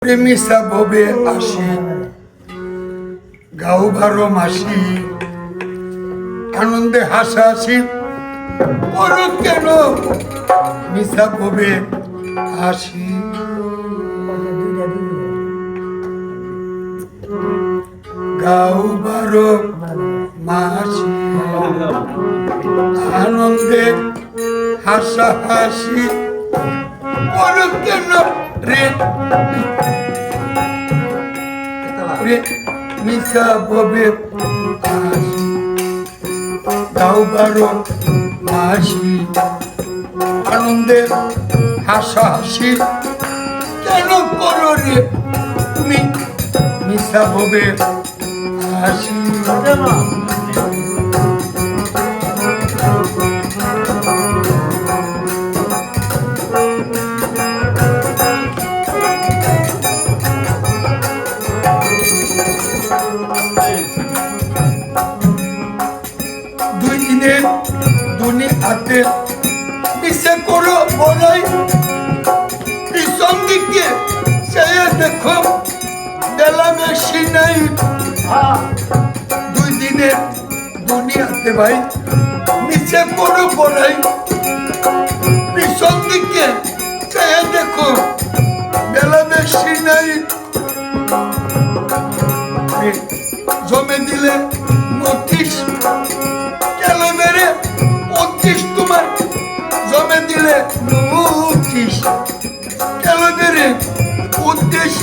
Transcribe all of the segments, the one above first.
প্রেমিসা ভবে আসি গাও 12 মাসি আনন্দে হাসাহাসি করো কেন মিশা ভবে আসি গাও 12 মাসি আনন্দে হাসাহাসি করো কেন রে মিশা ভবে আসি গাও 12 মাসি আনন্দে হাসাহাসি কেন করো রে তুমি মিশা ভবে আসি দুনিয়াতে মিশে করো বড়াই পিছন দিকে সে দেখো বেলা বেশি নাই 2 দিনের দুনিয়াতে ভাই মিশে করো বড়াই পিছন দিকে সে দেখো বেলা বেশি নাই জমে দিলে নোটিশ কেন মেরে 25 তোমার জমে দিলে নোটিশ কেন মেরে 25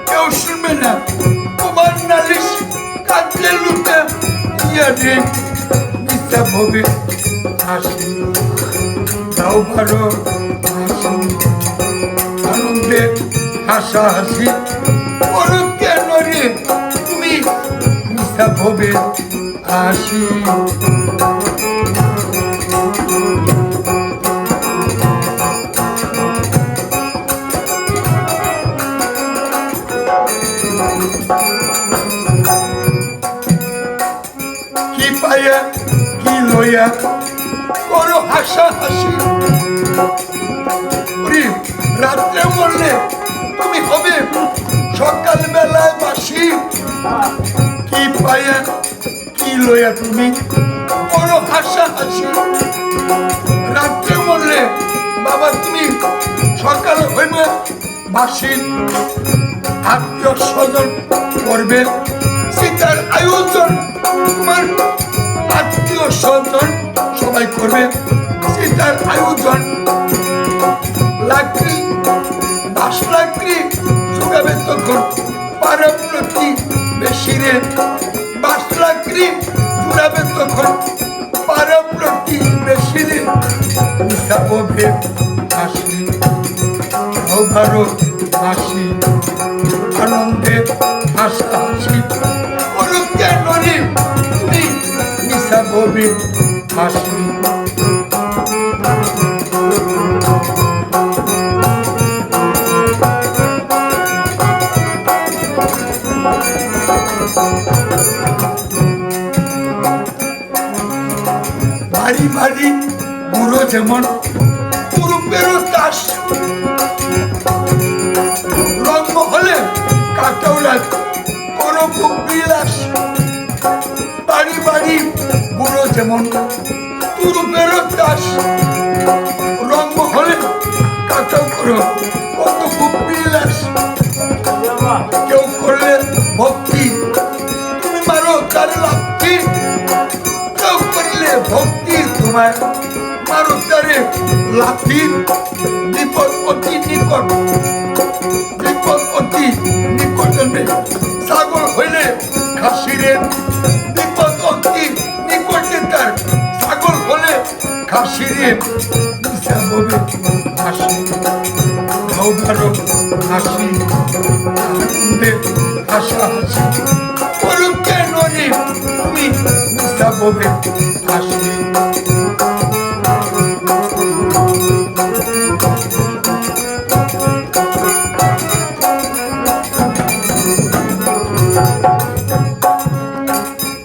কেউ শুনবে না তোমার নালিশ কাঁদলে লুটে ইয়ারে মিথ্যা ভবে হাসি গাও 12 মাসি আনন্দে হাসাহাসি করো কেন রে তুমি মিথ্যা ভবে আসি কি পাইয়া কি লইয়া করো হাসাহাসি রাত্রে বললে তুমি হবে সকাল বেলায় বাসি কি পাইয়া কি লইয়া তুমি করো হাসাহাসি রাত্রে বললে বাবা তুমি সকাল হইবে বাসি আত্মীয় স্বজন করবে সেটার আয়োজন তোমার আত্মীয় স্বজন সবাই করবে সেটার আয়োজন লাকড়ি 10 লাকড়ি যোগাবে তখন পাড়া প্রতি বেশি রে 10 লাকড়ি জুড়াবে তখন পাড়া প্রতি বেশি রে মিশা ভবে আসি গাও 12 মাসি আনন্দে হাসাহাসি করো কেন রে তুমি মিশা ভবে আসি ভারী ভারী বুড়ো যেমন পুরুপেরও তাস রঙ্গ হলে কাটাউলা করো বিলাস বাড়ি বাড়ি বুড়ো যেমন পুরুপেরও তাস রঙ্গ হলে কাটাও করো কত বিলাস কেউ করলে ভক্তি তুমি মারো তার লাভটি কেউ করলে ভক্তি তোমার মারো তারে লাঠি বিপদ অতি নিকট বিপদ অতি নিকট ছাগল হইলে খাসিরে বিপদ অতি নিকটে তার ছাগল হলে খাসিরে মিশা ভবে হাসি গাও 12 হাসি আনন্দে হাসাহাসি করো কেন রে তুমি মিশা ভবে হাসি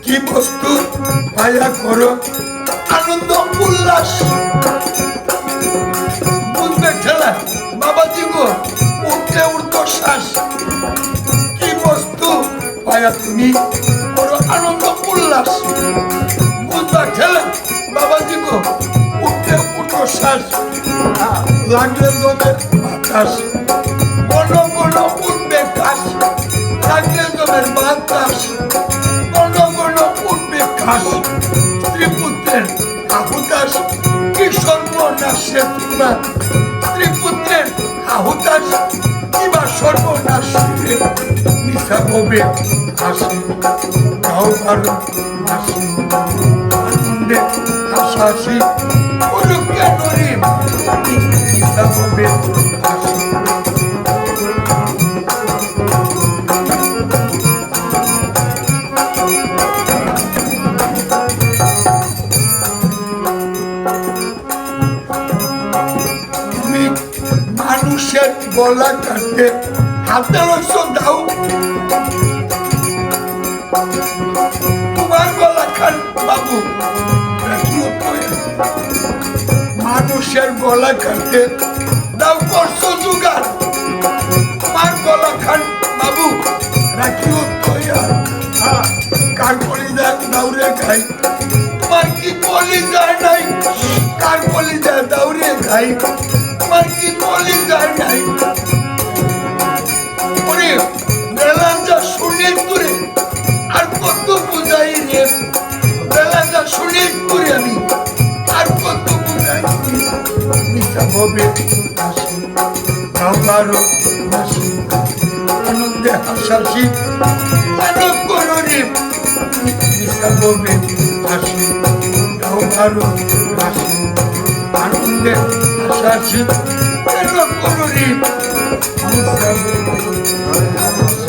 কি বস্তু পায়া করো আনন্দ উল্লাস বুঝবে ঠেলা বাবাজি গো উঠলে উঠতো শ্বাস কি বস্তু পায়া তুমি বড় আনন্দ উল্লাস বুঝবা ঠেলে বাবাজি গো উঠে উঠো শ্বাস লাগলে জমের বাতাস বড় বড় উঠবে ঘাস লাগলে জমের বাতাস বড় বড় উঠবে ঘাস স্ত্রীপুত্রের আহুতাস কি সর্বনাশে তোমার স্ত্রীপুত্রের আহুতাস কিবা সর্বনাশ মিশা হবে হাসি গাও ভালো হাসি আনন্দে হাসাহাসি কোনো কেন রে মিশা হবে হাসি মানুষের গলা কাটতে হাতে রসো দাও তোমার গলা খান বাবু মানুষের গলা কাটতে দাও করছো জোগাড় তোমার গলা খান বাবু রাখিও তৈয়ার কার কলিজা দাউরে খাই তোমার কি কলিজা নাই কার কলিজা দাউরে খাই তোমার কি কলিজা নাই ওরে বেলাঞ্জা শুনে তুরে আর কত বুঝাই রে বেলাঞ্জা শুনে তুরে আমি আর কত বুঝাই মিশা হবে হাসি আমারও হাসি আনন্দে হাসাসি কেন করো রে মিশা হবে হাসি আমারও হাসি আনন্দে হাসাসি কেন করো রে মিশা হবে হাসি